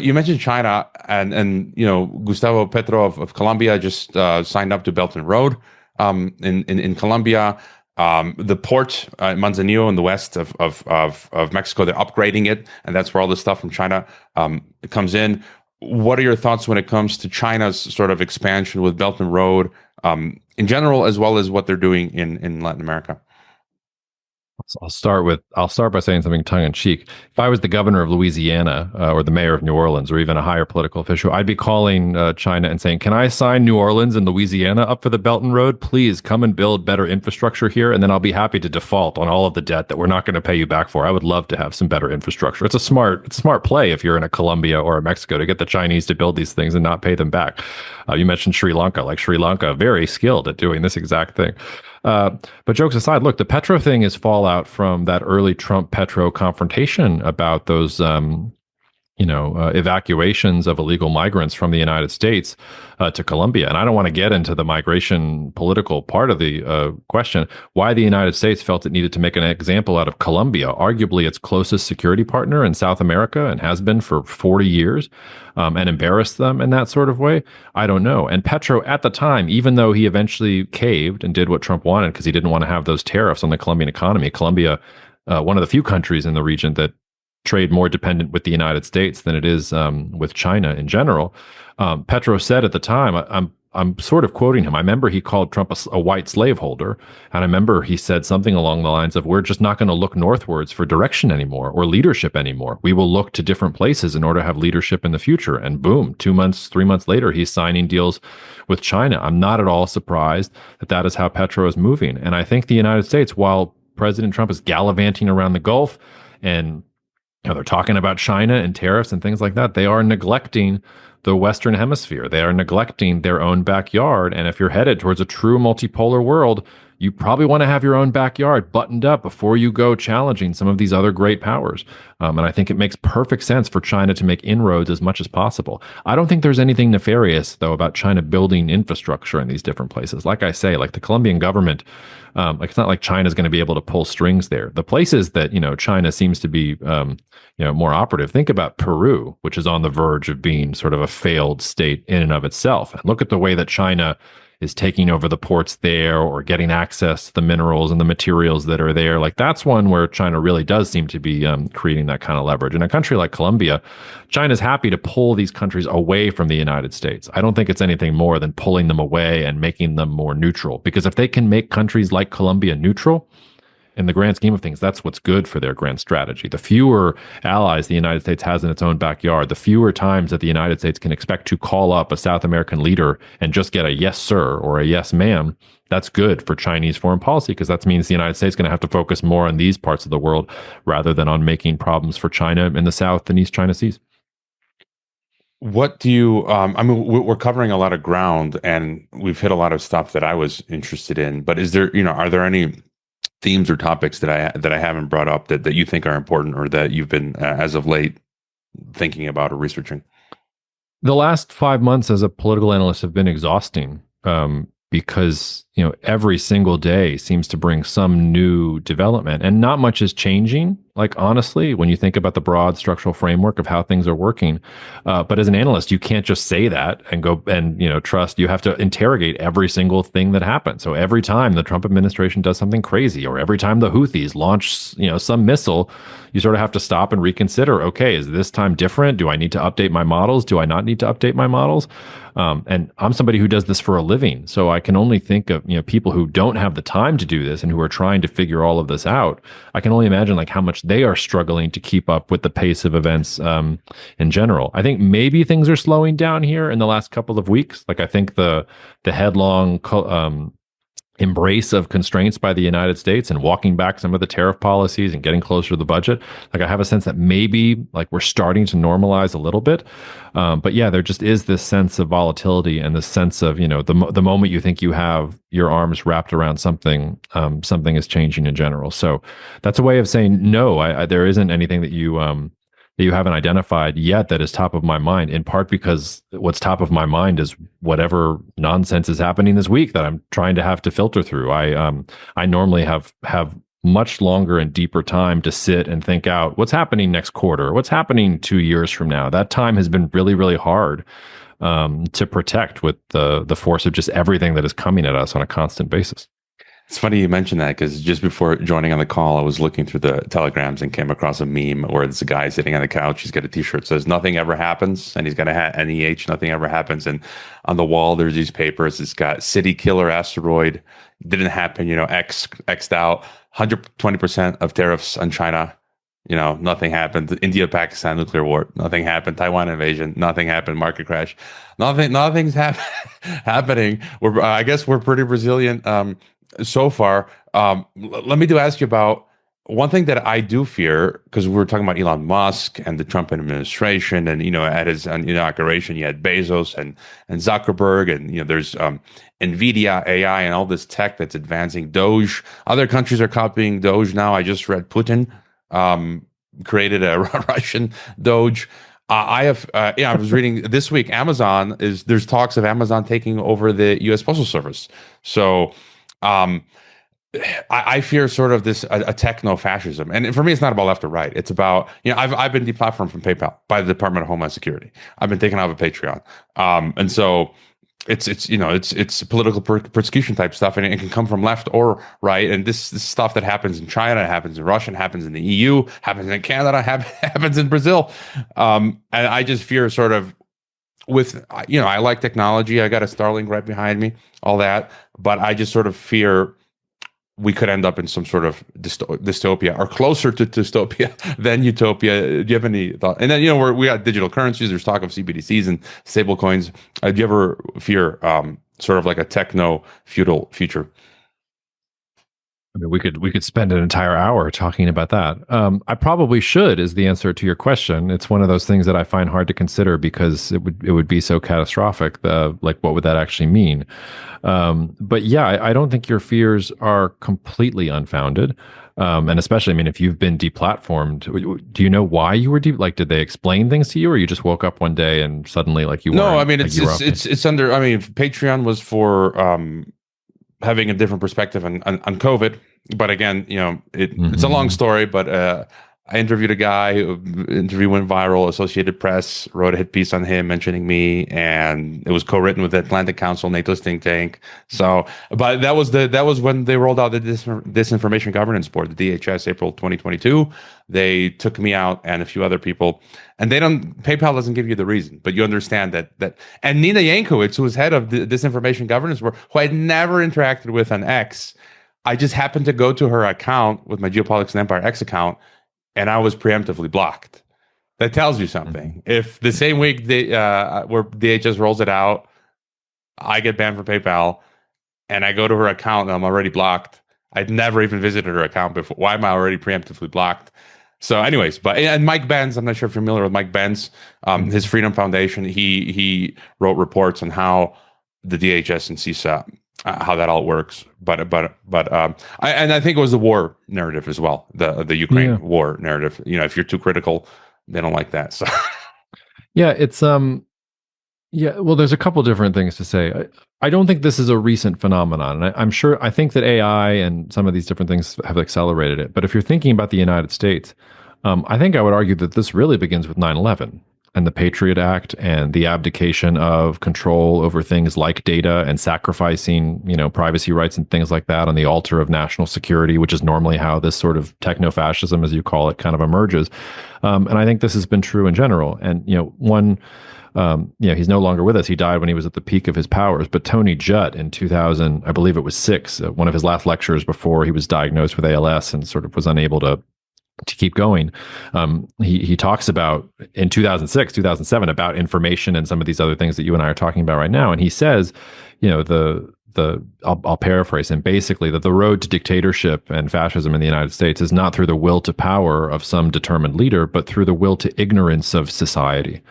You mentioned China, and Gustavo Petro of Colombia just signed up to Belt and Road in Colombia. The port Manzanillo in the west of Mexico, they're upgrading it, and that's where all the stuff from China comes in. What are your thoughts when it comes to China's sort of expansion with Belt and Road in general, as well as what they're doing in Latin America? I'll start by saying something tongue in cheek. If I was the governor of Louisiana or the mayor of New Orleans or even a higher political official, I'd be calling China and saying, can I sign New Orleans and Louisiana up for the Belt and Road? Please come and build better infrastructure here, and then I'll be happy to default on all of the debt that we're not going to pay you back for. I would love to have some better infrastructure. It's a smart play if you're in a Colombia or a Mexico to get the Chinese to build these things and not pay them back. You mentioned Sri Lanka. Like Sri Lanka, very skilled at doing this exact thing. But jokes aside, look, the Petro thing is fallout from that early Trump-Petro confrontation about those, evacuations of illegal migrants from the United States to Colombia. And I don't want to get into the migration political part of the question, why the United States felt it needed to make an example out of Colombia, arguably its closest security partner in South America and has been for 40 years, and embarrass them in that sort of way. I don't know. And Petro at the time, even though he eventually caved and did what Trump wanted because he didn't want to have those tariffs on the Colombian economy, Colombia, one of the few countries in the region that trade more dependent with the United States than it is with China in general. Petro said at the time, I'm sort of quoting him. I remember he called Trump a white slaveholder. And I remember he said something along the lines of, we're just not going to look northwards for direction anymore or leadership anymore. We will look to different places in order to have leadership in the future. And boom, 2 months, 3 months later, he's signing deals with China. I'm not at all surprised that is how Petro is moving. And I think the United States, while President Trump is gallivanting around the Gulf and they're talking about China and tariffs and things like that, they are neglecting the Western Hemisphere. They are neglecting their own backyard. And if you're headed towards a true multipolar world, you probably want to have your own backyard buttoned up before you go challenging some of these other great powers. And I think it makes perfect sense for China to make inroads as much as possible. I don't think there's anything nefarious, though, about China building infrastructure in these different places. Like I say, like the Colombian government, like it's not like China's going to be able to pull strings there. The places that, China seems to be, more operative. Think about Peru, which is on the verge of being sort of a failed state in and of itself. And look at the way that China is taking over the ports there or getting access to the minerals and the materials that are there. Like that's one where China really does seem to be creating that kind of leverage. In a country like Colombia, China's happy to pull these countries away from the United States. I don't think it's anything more than pulling them away and making them more neutral. Because if they can make countries like Colombia neutral, in the grand scheme of things, that's what's good for their grand strategy. The fewer allies the United States has in its own backyard, the fewer times that the United States can expect to call up a South American leader and just get a yes, sir, or a yes, ma'am. That's good for Chinese foreign policy because that means the United States is going to have to focus more on these parts of the world rather than on making problems for China in the South and East China Seas. What do you, I mean, we're covering a lot of ground and we've hit a lot of stuff that I was interested in, but is there, are there any themes or topics that I haven't brought up that you think are important or that you've been as of late thinking about or researching? The last 5 months as a political analyst have been exhausting because every single day seems to bring some new development, and not much is changing. Like honestly, when you think about the broad structural framework of how things are working, but as an analyst, you can't just say that and go and trust. You have to interrogate every single thing that happens. So every time the Trump administration does something crazy, or every time the Houthis launch some missile, you sort of have to stop and reconsider. Okay, is this time different? Do I need to update my models? Do I not need to update my models? And I'm somebody who does this for a living, so I can only think of people who don't have the time to do this and who are trying to figure all of this out. I can only imagine like how much they are struggling to keep up with the pace of events in general. I think maybe things are slowing down here in the last couple of weeks. Like I think the headlong embrace of constraints by the United States and walking back some of the tariff policies and getting closer to the budget. Like I have a sense that maybe like we're starting to normalize a little bit. But yeah, there just is this sense of volatility and this sense of, the moment you think you have your arms wrapped around something, something is changing in general. So that's a way of saying, no, there isn't anything that you haven't identified yet that is top of my mind, in part because what's top of my mind is whatever nonsense is happening this week that I'm trying to have to filter through. I normally have much longer and deeper time to sit and think out what's happening next quarter, what's happening 2 years from now. That time has been really, really hard to protect with the force of just everything that is coming at us on a constant basis. It's funny you mentioned that because just before joining on the call, I was looking through the telegrams and came across a meme where there's a guy sitting on the couch. He's got a t-shirt that says nothing ever happens. And he's got a hat, NEH, nothing ever happens. And on the wall, there's these papers. It's got city killer asteroid. Didn't happen, X'd out. 120% of tariffs on China. Nothing happened. India, Pakistan, nuclear war. Nothing happened. Taiwan invasion. Nothing happened. Market crash. Nothing's happening. I guess we're pretty resilient. So far, let me ask you about one thing that I do fear, because we were talking about Elon Musk and the Trump administration, and at his inauguration, you had Bezos and Zuckerberg, and there's Nvidia, AI, and all this tech that's advancing. Doge, other countries are copying Doge now. I just read Putin created a Russian Doge. I was reading this week. There's talks of Amazon taking over the U.S. Postal Service. So. I fear sort of this a techno-fascism, and for me, it's not about left or right. It's about I've been deplatformed from PayPal by the Department of Homeland Security. I've been taken out of Patreon, and so it's political persecution type stuff, and it can come from left or right. And this stuff that happens in China, happens in Russia, happens in the EU, happens in Canada, happens in Brazil, and I just fear sort of. I like technology. I got a Starlink right behind me, all that. But I just sort of fear we could end up in some sort of dystopia or closer to dystopia than utopia. Do you have any thought? And then, we got digital currencies. There's talk of CBDCs and stable coins. Do you ever fear sort of like a techno-feudal future? I mean, we could spend an entire hour talking about that. I probably should, is the answer to your question. It's one of those things that I find hard to consider because it would be so catastrophic. Like, what would that actually mean? But yeah, I don't think your fears are completely unfounded. And especially, I mean, if you've been deplatformed, do you know why you were like, did they explain things to you, or you just woke up one day and suddenly like you No, weren't? I mean, Like, you were up? it's under. I mean, Patreon was for having a different perspective on COVID. But again, it's a long story. But I interviewed a guy. Interview went viral. Associated Press wrote a hit piece on him mentioning me, and it was co-written with the Atlantic Council, NATO's think tank. So, but that was when they rolled out the Disinformation Governance Board, the DHS, April 2022. They took me out and a few other people, and PayPal doesn't give you the reason, but you understand that. And Nina Yankowicz, who was head of the Disinformation Governance Board, who I'd never interacted with on X, I just happened to go to her account with my Geopolitics and Empire X account, and I was preemptively blocked. That tells you something. If the same week where DHS rolls it out, I get banned from PayPal, and I go to her account and I'm already blocked. I'd never even visited her account before. Why am I already preemptively blocked? So, anyways, and Mike Benz, I'm not sure if you're familiar with Mike Benz, his Freedom Foundation. He wrote reports on how the DHS and CISA, how that all works. But I think it was the war narrative as well, the Ukraine war narrative. If you're too critical, they don't like that. So Yeah, it's yeah, well, there's a couple different things to say. I don't think this is a recent phenomenon. And I think that AI and some of these different things have accelerated it. But if you're thinking about the United States, I think I would argue that this really begins with 9/11 and the Patriot Act and the abdication of control over things like data and sacrificing, privacy rights and things like that on the altar of national security, which is normally how this sort of technofascism, as you call it, kind of emerges. And I think this has been true in general. And, he's no longer with us. He died when he was at the peak of his powers. But Tony Judt in 2000, I believe it was 6, one of his last lectures before he was diagnosed with ALS and sort of was unable to keep going. He talks about in 2006, 2007 about information and some of these other things that you and I are talking about right now. And he says, I'll paraphrase him, basically that the road to dictatorship and fascism in the United States is not through the will to power of some determined leader, but through the will to ignorance of society.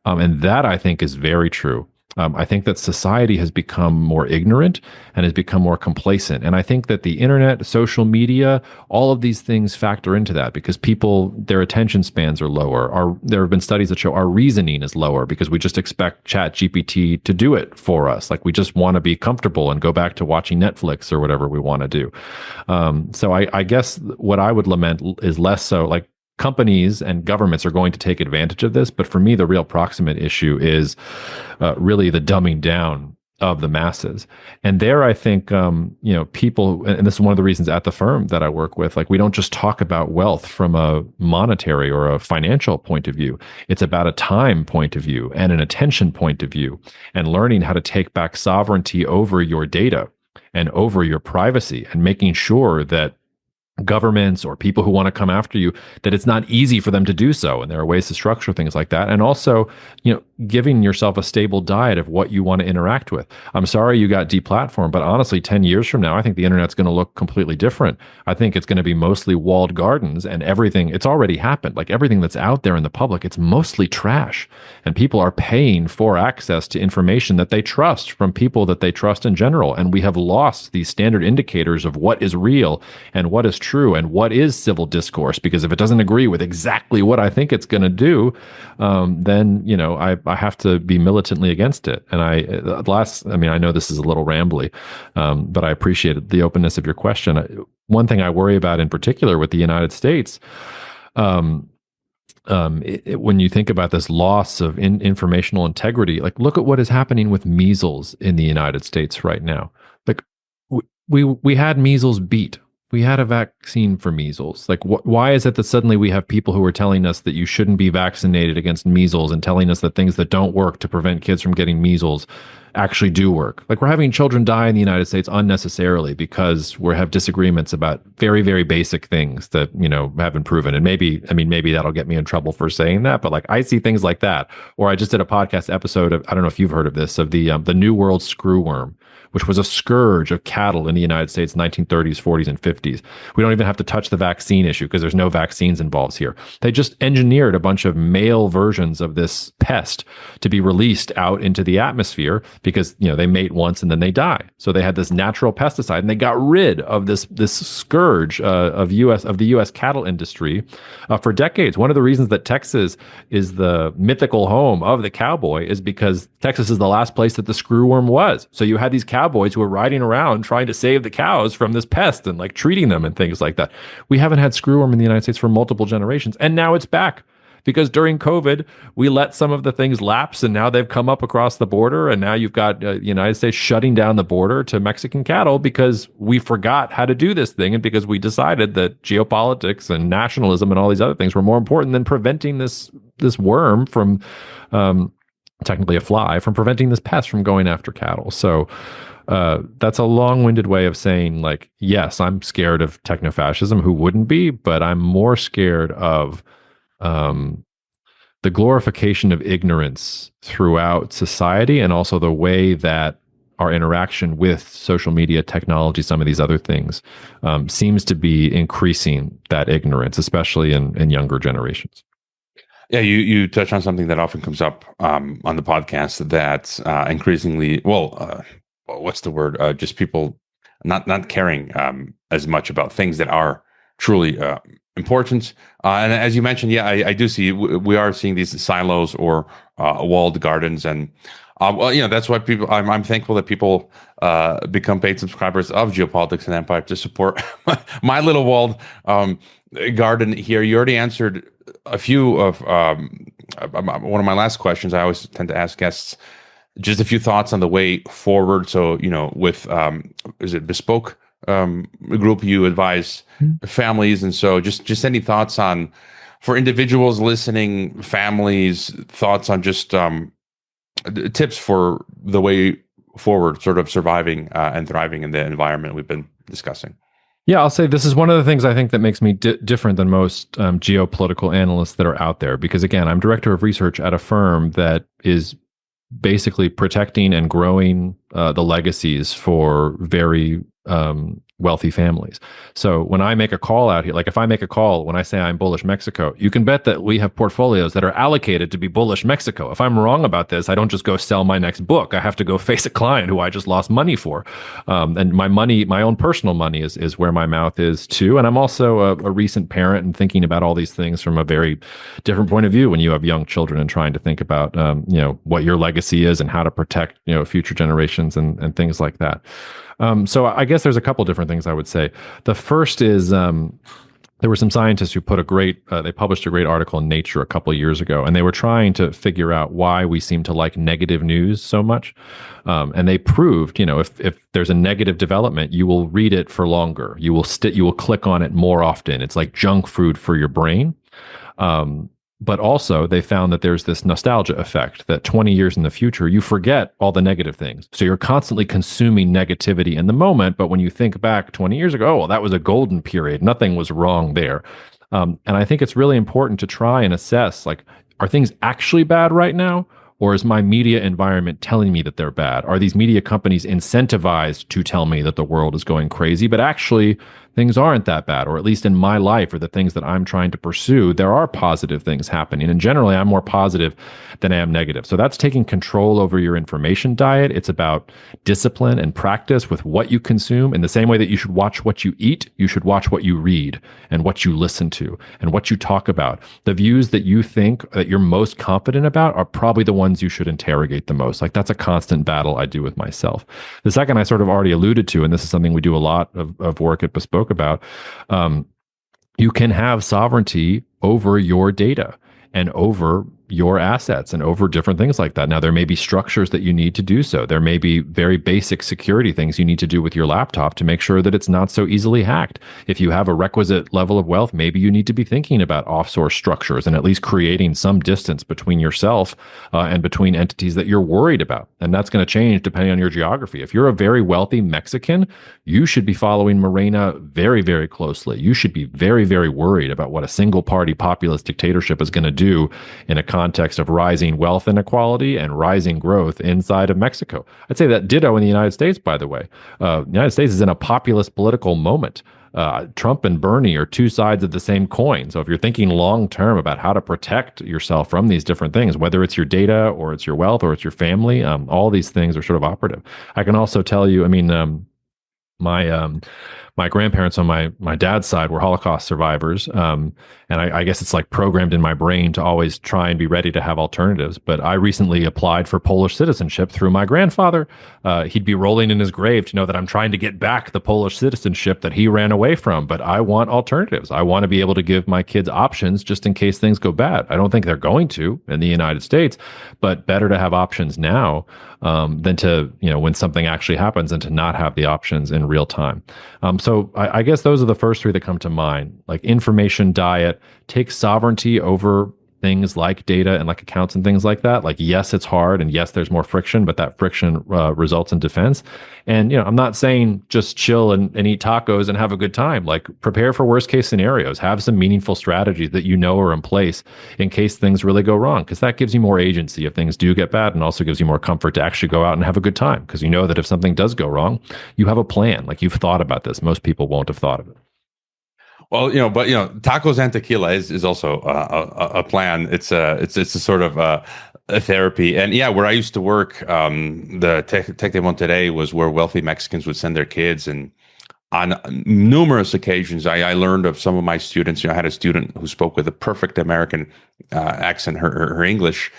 And that, I think, is very true. I think that society has become more ignorant and has become more complacent. And I think that the internet, social media, all of these things factor into that because their attention spans are lower. There have been studies that show our reasoning is lower because we just expect ChatGPT to do it for us. Like we just want to be comfortable and go back to watching Netflix or whatever we want to do. So I guess what I would lament is less so like, companies and governments are going to take advantage of this. But for me, the real proximate issue is really the dumbing down of the masses. And there, I think, people, and this is one of the reasons at the firm that I work with, like we don't just talk about wealth from a monetary or a financial point of view. It's about a time point of view and an attention point of view and learning how to take back sovereignty over your data and over your privacy and making sure that governments or people who want to come after you, that it's not easy for them to do so. And there are ways to structure things like that. And also, giving yourself a stable diet of what you want to interact with. I'm sorry you got deplatformed, but honestly, 10 years from now, I think the internet's going to look completely different. I think it's going to be mostly walled gardens and everything. It's already happened. Like everything that's out there in the public, it's mostly trash. And people are paying for access to information that they trust from people that they trust in general. And we have lost these standard indicators of what is real and what is true and what is civil discourse. Because if it doesn't agree with exactly what I think it's going to do, then, I have to be militantly against it. And I know this is a little rambly, but I appreciate the openness of your question. One thing I worry about in particular with the United States, when you think about this loss of informational integrity, like look at what is happening with measles in the United States right now. Like we had measles beat. We had a vaccine for measles. Like, why is it that suddenly we have people who are telling us that you shouldn't be vaccinated against measles and telling us that things that don't work to prevent kids from getting measles actually do work. Like we're having children die in the United States unnecessarily because we have disagreements about very, very basic things that, have been proven. And maybe that'll get me in trouble for saying that, but like I see things like that. Or I just did a podcast episode of, I don't know if you've heard of this, of the New World screwworm, which was a scourge of cattle in the United States, 1930s, 40s, and 50s. We don't even have to touch the vaccine issue because there's no vaccines involved here. They just engineered a bunch of male versions of this pest to be released out into the atmosphere because, they mate once and then they die. So they had this natural pesticide and they got rid of this scourge of the U.S. cattle industry for decades. One of the reasons that Texas is the mythical home of the cowboy is because Texas is the last place that the screwworm was. So you had these cowboys who were riding around trying to save the cows from this pest and like treating them and things like that. We haven't had screwworm in the United States for multiple generations, and now it's back because during COVID, we let some of the things lapse, and now they've come up across the border, and now you've got the United States shutting down the border to Mexican cattle because we forgot how to do this thing, and because we decided that geopolitics and nationalism and all these other things were more important than preventing this worm from technically a fly, from preventing this pest from going after cattle. So that's a long-winded way of saying, like, yes, I'm scared of technofascism. Who wouldn't be? But I'm more scared of the glorification of ignorance throughout society, and also the way that our interaction with social media, technology, some of these other things seems to be increasing that ignorance, especially in younger generations. Yeah, you touch on something that often comes up on the podcast that increasingly, what's the word? Just people not caring as much about things that are truly important. And as you mentioned, yeah, I do see we are seeing these silos or walled gardens, and that's why people. I'm thankful that people become paid subscribers of Geopolitics and Empire to support my little walled garden here. You already answered a few of one of my last questions. I always tend to ask guests just a few thoughts on the way forward. So, with is it Bespoke Group, you advise families, and so just any thoughts on, for individuals listening, families, thoughts on just tips for the way forward, sort of surviving and thriving in the environment we've been discussing. Yeah, I'll say this is one of the things I think that makes me different than most geopolitical analysts that are out there. Because again, I'm director of research at a firm that is basically protecting and growing the legacies for very wealthy families. So when I make a call out here, like if I make a call, when I say I'm bullish Mexico, you can bet that we have portfolios that are allocated to be bullish Mexico. If I'm wrong about this, I don't just go sell my next book. I have to go face a client who I just lost money for. And my own personal money is where my mouth is too. And I'm also a recent parent and thinking about all these things from a very different point of view when you have young children and trying to think about, what your legacy is and how to protect, future generations and things like that. So I guess there's a couple different things I would say. The first is there were some scientists who put they published a great article in Nature a couple of years ago, and they were trying to figure out why we seem to like negative news so much. And they proved, if there's a negative development, you will read it for longer. You will click on it more often. It's like junk food for your brain. But also, they found that there's this nostalgia effect that 20 years in the future, you forget all the negative things. So you're constantly consuming negativity in the moment. But when you think back 20 years ago, oh, well, that was a golden period. Nothing was wrong there. And I think it's really important to try and assess, like, are things actually bad right now? Or is my media environment telling me that they're bad? Are these media companies incentivized to tell me that the world is going crazy? But actually, things aren't that bad, or at least in my life or the things that I'm trying to pursue, there are positive things happening. And generally, I'm more positive than I am negative. So that's taking control over your information diet. It's about discipline and practice with what you consume. In the same way that you should watch what you eat, you should watch what you read and what you listen to and what you talk about. The views that you think that you're most confident about are probably the ones you should interrogate the most. Like, that's a constant battle I do with myself. The second I sort of already alluded to, and this is something we do a lot of work at Bespoke about, you can have sovereignty over your data and over your assets and over different things like that. Now, there may be structures that you need to do so. There may be very basic security things you need to do with your laptop to make sure that it's not so easily hacked. If you have a requisite level of wealth, maybe you need to be thinking about offshore structures and at least creating some distance between yourself and between entities that you're worried about. And that's going to change depending on your geography. If you're a very wealthy Mexican, you should be following Morena very, very closely. You should be very, very worried about what a single party populist dictatorship is going to do in a context of rising wealth inequality and rising growth inside of Mexico. I'd say that ditto in the United States, by the way. The United States is in a populist political moment. Trump and Bernie are two sides of the same coin. So if you're thinking long term about how to protect yourself from these different things, whether it's your data or it's your wealth or it's your family, all these things are sort of operative. I can also tell you, I mean, my grandparents on my dad's side were Holocaust survivors. And I guess it's like programmed in my brain to always try and be ready to have alternatives. But I recently applied for Polish citizenship through my grandfather. He'd be rolling in his grave to know that I'm trying to get back the Polish citizenship that he ran away from. But I want alternatives. I want to be able to give my kids options just in case things go bad. I don't think they're going to in the United States, but better to have options now than to, when something actually happens and to not have the options in real time. So I guess those are the first three that come to mind, like information diet, take sovereignty over things like data and like accounts and things like that. Like, yes, it's hard, and yes, there's more friction, but that friction results in defense. And, I'm not saying just chill and eat tacos and have a good time. Like, prepare for worst case scenarios, have some meaningful strategies that are in place in case things really go wrong, because that gives you more agency if things do get bad, and also gives you more comfort to actually go out and have a good time, because you know that if something does go wrong, you have a plan. Like, you've thought about this. Most people won't have thought of it. Well, but tacos and tequila is also a plan. It's a sort of a therapy. And yeah, where I used to work, the Tec de Monterrey was where wealthy Mexicans would send their kids, and on numerous occasions, I learned of some of my students. I had a student who spoke with a perfect American accent, her English,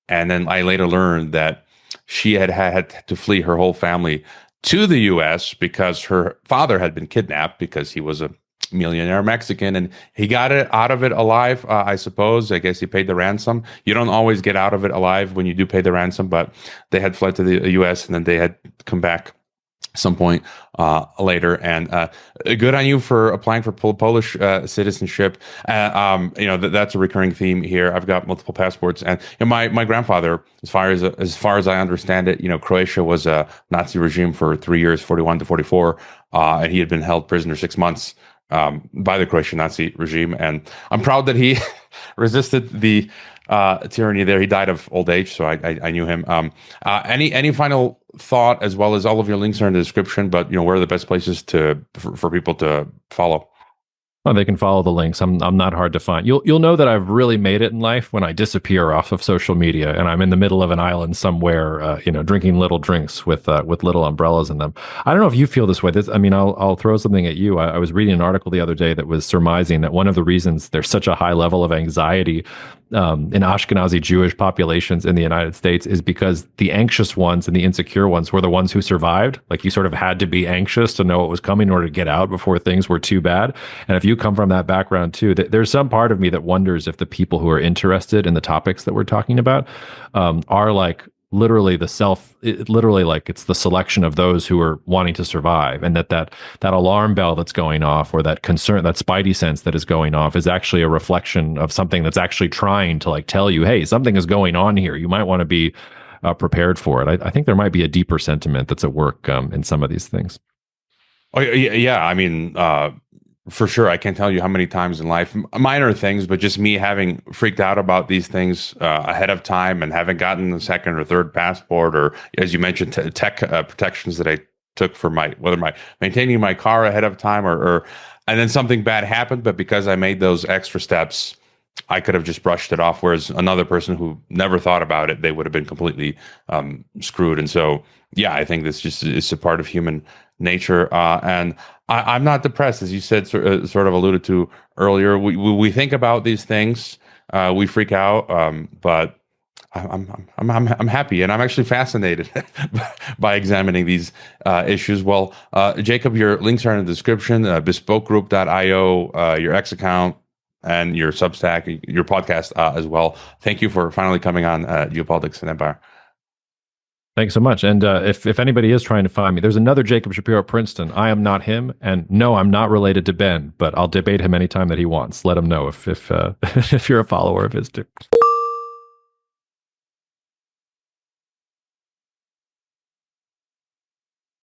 and then I later learned that she had to flee her whole family to the U.S. because her father had been kidnapped because he was a millionaire Mexican, and he got it out of it alive, I suppose. I guess he paid the ransom. You don't always get out of it alive when you do pay the ransom, but they had fled to the U.S. and then they had come back some point later. And good on you for applying for Polish citizenship. That's a recurring theme here. I've got multiple passports, and my grandfather, as far as I understand it, Croatia was a Nazi regime for 3 years, 41 to 44, and he had been held prisoner 6 months by the Croatian Nazi regime. And I'm proud that he resisted the tyranny there. He died of old age, so I knew him. Any final thought, as well as all of your links are in the description, but where are the best places for people to follow? Oh, they can follow the links. I'm not hard to find. You'll know that I've really made it in life when I disappear off of social media and I'm in the middle of an island somewhere, drinking little drinks with little umbrellas in them. I don't know if you feel this way. I'll throw something at you. I was reading an article the other day that was surmising that one of the reasons there's such a high level of anxiety in Ashkenazi Jewish populations in the United States is because the anxious ones and the insecure ones were the ones who survived. Like, you sort of had to be anxious to know what was coming in order to get out before things were too bad. And if you come from that background too, there's some part of me that wonders if the people who are interested in the topics that we're talking about are like literally like it's the selection of those who are wanting to survive, and that alarm bell that's going off, or that concern, that spidey sense that is going off, is actually a reflection of something that's actually trying to tell you, hey, something is going on here. You might want to be prepared for it. I think there might be a deeper sentiment that's at work in some of these things. Oh yeah. For sure, I can't tell you how many times in life, minor things, but just me having freaked out about these things ahead of time and haven't gotten a second or third passport, or as you mentioned, tech protections that I took for maintaining my car ahead of time, and then something bad happened, but because I made those extra steps, I could have just brushed it off. Whereas another person who never thought about it, they would have been completely screwed. And so, yeah, I think this just is a part of human nature. And I'm not depressed, as you said, sort of alluded to earlier. We think about these things, we freak out, but I'm happy, and I'm actually fascinated by examining these issues. Well, Jacob, your links are in the description. Bespokegroup.io, your X account. and your Substack, your podcast as well. Thank you for finally coming on Geopolitics and Empire. Thanks so much. And if anybody is trying to find me, there's another Jacob Shapiro at Princeton. I am not him, and no, I'm not related to Ben, but I'll debate him anytime that he wants. Let him know if if you're a follower of his too.